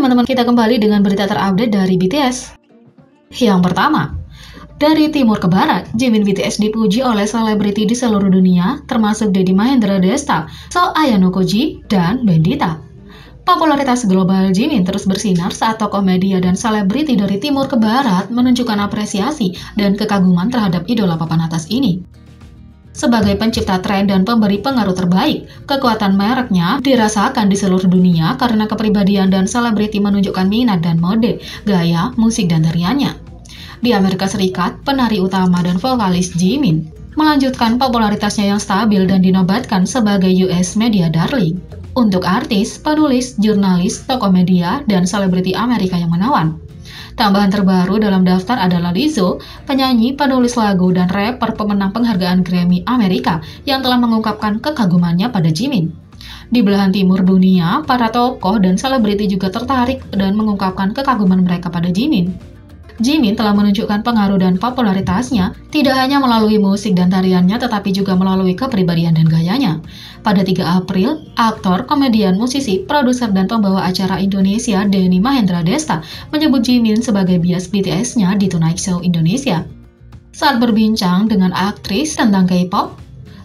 teman-teman, kita kembali dengan berita terupdate dari BTS. Yang pertama, dari timur ke barat, Jimin BTS dipuji oleh selebriti di seluruh dunia, termasuk Deddy Mahendra Desta, So Ayano Koji, dan Bendita. Popularitas global Jimin terus bersinar saat tokoh media dan selebriti dari timur ke barat menunjukkan apresiasi dan kekaguman terhadap idola papan atas ini. Sebagai pencipta tren dan pemberi pengaruh terbaik, kekuatan mereknya dirasakan di seluruh dunia karena kepribadian dan selebriti menunjukkan minat dan mode, gaya, musik, dan tariannya. Di Amerika Serikat, penari utama dan vokalis Jimin melanjutkan popularitasnya yang stabil dan dinobatkan sebagai US Media Darling untuk artis, penulis, jurnalis, tokoh media, dan selebriti Amerika yang menawan. Tambahan terbaru dalam daftar adalah Lizzo, penyanyi, penulis lagu, dan rapper pemenang penghargaan Grammy Amerika yang telah mengungkapkan kekagumannya pada Jimin. Di belahan timur dunia, para tokoh dan selebriti juga tertarik dan mengungkapkan kekaguman mereka pada Jimin. Jimin telah menunjukkan pengaruh dan popularitasnya tidak hanya melalui musik dan tariannya tetapi juga melalui kepribadian dan gayanya. Pada 3 April, aktor, komedian, musisi, produser, dan pembawa acara Indonesia Denny Mahendra Desta menyebut Jimin sebagai bias BTS-nya di Tonight Show Indonesia. Saat berbincang dengan aktris tentang K-pop,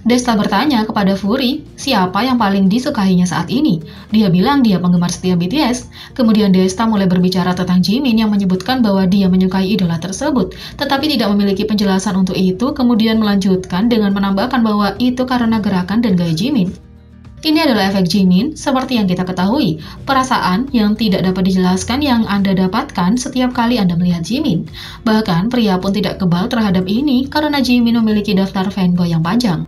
Desta bertanya kepada Fury siapa yang paling disukainya saat ini. Dia bilang dia penggemar setia BTS. Kemudian Desta mulai berbicara tentang Jimin yang menyebutkan bahwa dia menyukai idola tersebut, tetapi tidak memiliki penjelasan untuk itu, kemudian melanjutkan dengan menambahkan bahwa itu karena gerakan dan gaya Jimin. Ini adalah efek Jimin, seperti yang kita ketahui, perasaan yang tidak dapat dijelaskan yang Anda dapatkan setiap kali Anda melihat Jimin. Bahkan pria pun tidak kebal terhadap ini karena Jimin memiliki daftar fanboy yang panjang.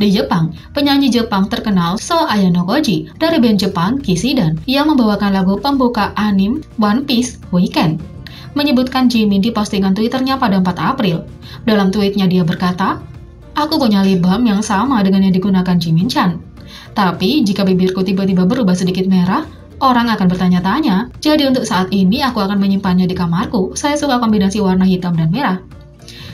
Di Jepang, penyanyi Jepang terkenal So Ayano Koji dari band Jepang Kishidan yang membawakan lagu pembuka anime One Piece Weekend menyebutkan Jimin di postingan Twitternya pada 4 April. Dalam tweetnya dia berkata, "Aku punya lip balm yang sama dengan yang digunakan Jimin-chan. Tapi jika bibirku tiba-tiba berubah sedikit merah, orang akan bertanya-tanya. Jadi untuk saat ini aku akan menyimpannya di kamarku. Saya suka kombinasi warna hitam dan merah."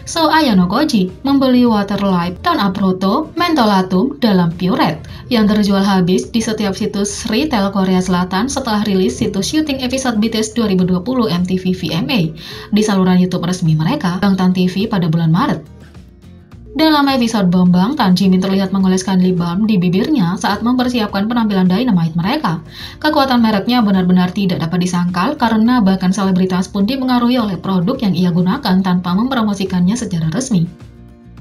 So Ayano Koji membeli Water Light Tone Up Proto Mentholatum dalam Purette yang terjual habis di setiap situs retail Korea Selatan setelah rilis situs syuting episode BTS 2020 MTV VMA di saluran YouTube resmi mereka, Bangtan TV, pada bulan Maret. Dalam episode Bambang, Jimin terlihat mengoleskan lip balm di bibirnya saat mempersiapkan penampilan Dynamite mereka. Kekuatan mereknya benar-benar tidak dapat disangkal karena bahkan selebritas pun dipengaruhi oleh produk yang ia gunakan tanpa mempromosikannya secara resmi.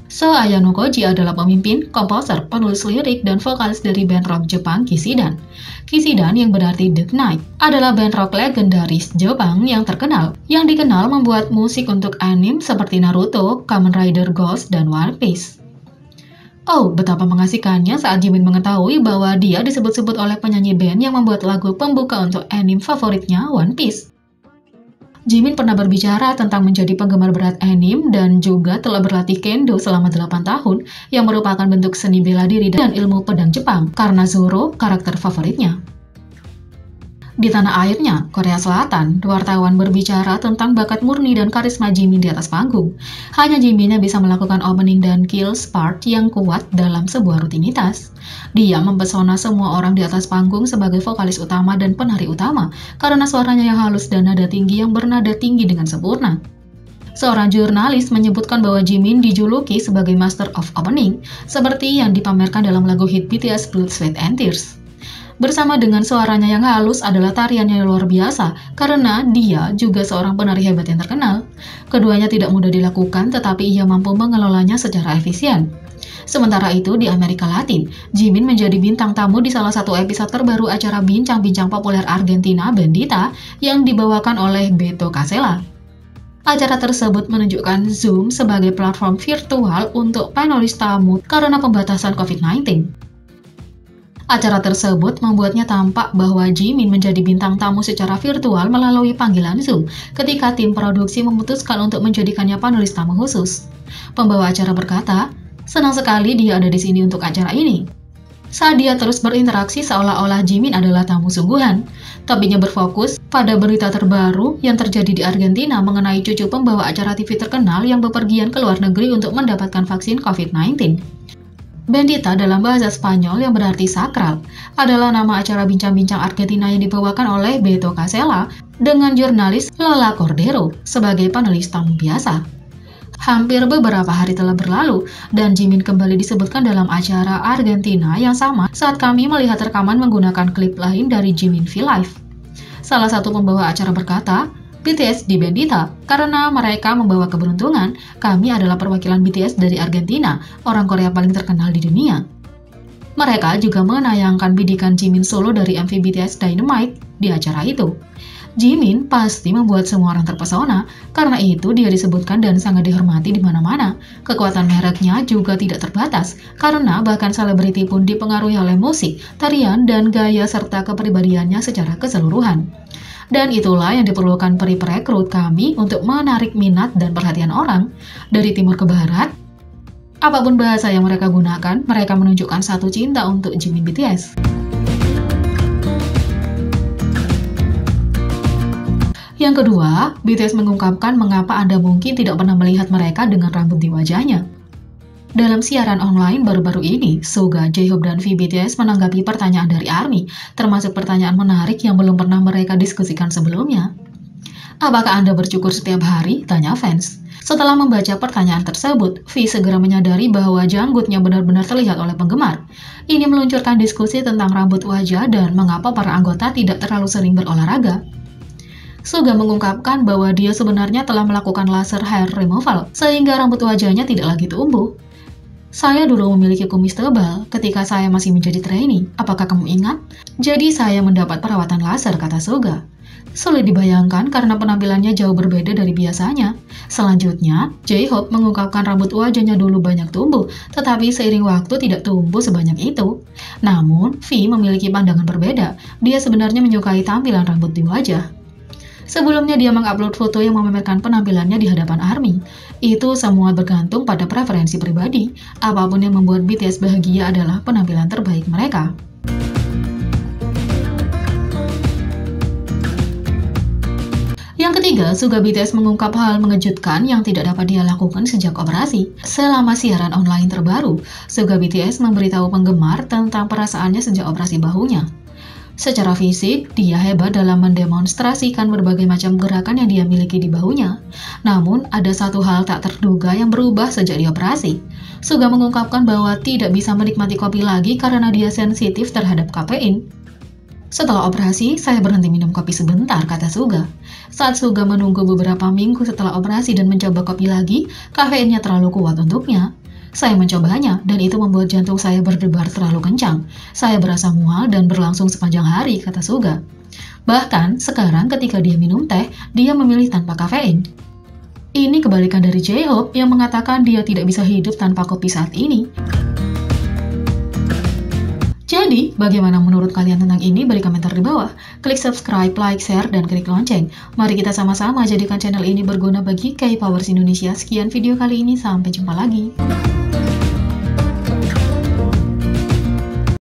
So Ayano Koji adalah pemimpin, komposer, penulis lirik, dan vokalis dari band rock Jepang Kishidan. Kishidan yang berarti The Knight adalah band rock legendaris Jepang yang terkenal, yang dikenal membuat musik untuk anime seperti Naruto, Kamen Rider Ghost, dan One Piece. Oh, betapa mengasihkannya saat Jimin mengetahui bahwa dia disebut-sebut oleh penyanyi band yang membuat lagu pembuka untuk anime favoritnya One Piece. Jimin pernah berbicara tentang menjadi penggemar berat anime dan juga telah berlatih kendo selama 8 tahun yang merupakan bentuk seni bela diri dan ilmu pedang Jepang karena Zoro karakter favoritnya. Di tanah airnya, Korea Selatan, wartawan berbicara tentang bakat murni dan karisma Jimin di atas panggung. Hanya Jimin yang bisa melakukan opening dan kill part yang kuat dalam sebuah rutinitas. Dia mempesona semua orang di atas panggung sebagai vokalis utama dan penari utama karena suaranya yang halus dan nada tinggi yang bernada tinggi dengan sempurna. Seorang jurnalis menyebutkan bahwa Jimin dijuluki sebagai Master of Opening, seperti yang dipamerkan dalam lagu hit BTS Blood, Sweat, and Tears. Bersama dengan suaranya yang halus adalah tariannya yang luar biasa karena dia juga seorang penari hebat yang terkenal. Keduanya tidak mudah dilakukan tetapi ia mampu mengelolanya secara efisien. Sementara itu di Amerika Latin, Jimin menjadi bintang tamu di salah satu episode terbaru acara bincang-bincang populer Argentina Bendita yang dibawakan oleh Beto Casella. Acara tersebut menunjukkan Zoom sebagai platform virtual untuk panelis tamu karena pembatasan COVID-19. Acara tersebut membuatnya tampak bahwa Jimin menjadi bintang tamu secara virtual melalui panggilan Zoom ketika tim produksi memutuskan untuk menjadikannya panelis tamu khusus. Pembawa acara berkata, "Senang sekali dia ada di sini untuk acara ini." Saat dia terus berinteraksi seolah-olah Jimin adalah tamu sungguhan. Topiknya berfokus pada berita terbaru yang terjadi di Argentina mengenai cucu pembawa acara TV terkenal yang bepergian ke luar negeri untuk mendapatkan vaksin COVID-19. Bendita dalam bahasa Spanyol yang berarti sakral adalah nama acara bincang-bincang Argentina yang dibawakan oleh Beto Casella dengan jurnalis Lola Cordero sebagai panelis tamu biasa. Hampir beberapa hari telah berlalu dan Jimin kembali disebutkan dalam acara Argentina yang sama saat kami melihat rekaman menggunakan klip lain dari Jimin V Live. Salah satu pembawa acara berkata, BTS di Bendita, karena mereka membawa keberuntungan, kami adalah perwakilan BTS dari Argentina, orang Korea paling terkenal di dunia. Mereka juga menayangkan bidikan Jimin solo dari MV BTS Dynamite di acara itu. Jimin pasti membuat semua orang terpesona, karena itu dia disebutkan dan sangat dihormati di mana-mana. Kekuatan mereknya juga tidak terbatas, karena bahkan selebriti pun dipengaruhi oleh musik, tarian, dan gaya serta kepribadiannya secara keseluruhan. Dan itulah yang diperlukan perekrut kami untuk menarik minat dan perhatian orang dari timur ke barat. Apapun bahasa yang mereka gunakan, mereka menunjukkan satu cinta untuk Jimin BTS. Yang kedua, BTS mengungkapkan mengapa Anda mungkin tidak pernah melihat mereka dengan rambut di wajahnya. Dalam siaran online baru-baru ini, Suga, J-Hope, dan V BTS menanggapi pertanyaan dari ARMY, termasuk pertanyaan menarik yang belum pernah mereka diskusikan sebelumnya. Apakah Anda bercukur setiap hari? Tanya fans. Setelah membaca pertanyaan tersebut, V segera menyadari bahwa janggutnya benar-benar terlihat oleh penggemar. Ini meluncurkan diskusi tentang rambut wajah dan mengapa para anggota tidak terlalu sering berolahraga. Suga mengungkapkan bahwa dia sebenarnya telah melakukan laser hair removal, sehingga rambut wajahnya tidak lagi tumbuh. Saya dulu memiliki kumis tebal ketika saya masih menjadi trainee. Apakah kamu ingat? Jadi saya mendapat perawatan laser, kata Suga. Sulit dibayangkan karena penampilannya jauh berbeda dari biasanya. Selanjutnya, J-Hope mengungkapkan rambut wajahnya dulu banyak tumbuh, tetapi seiring waktu tidak tumbuh sebanyak itu. Namun, V memiliki pandangan berbeda. Dia sebenarnya menyukai tampilan rambut di wajah. Sebelumnya dia mengupload foto yang memamerkan penampilannya di hadapan ARMY. Itu semua bergantung pada preferensi pribadi. Apapun yang membuat BTS bahagia adalah penampilan terbaik mereka. Yang ketiga, Suga BTS mengungkap hal mengejutkan yang tidak dapat dia lakukan sejak operasi. Selama siaran online terbaru, Suga BTS memberitahu penggemar tentang perasaannya sejak operasi bahunya. Secara fisik, dia hebat dalam mendemonstrasikan berbagai macam gerakan yang dia miliki di bahunya. Namun, ada satu hal tak terduga yang berubah sejak dioperasi. Suga mengungkapkan bahwa tidak bisa menikmati kopi lagi karena dia sensitif terhadap kafein. Setelah operasi, saya berhenti minum kopi sebentar, kata Suga. Saat Suga menunggu beberapa minggu setelah operasi dan mencoba kopi lagi, kafeinnya terlalu kuat untuknya. Saya mencobanya, dan itu membuat jantung saya berdebar terlalu kencang. Saya berasa mual dan berlangsung sepanjang hari, kata Suga. Bahkan, sekarang ketika dia minum teh, dia memilih tanpa kafein. Ini kebalikan dari J-Hope yang mengatakan dia tidak bisa hidup tanpa kopi saat ini. Jadi, bagaimana menurut kalian tentang ini? Beri komentar di bawah. Klik subscribe, like, share, dan klik lonceng. Mari kita sama-sama jadikan channel ini berguna bagi K-Popers Indonesia. Sekian video kali ini, sampai jumpa lagi.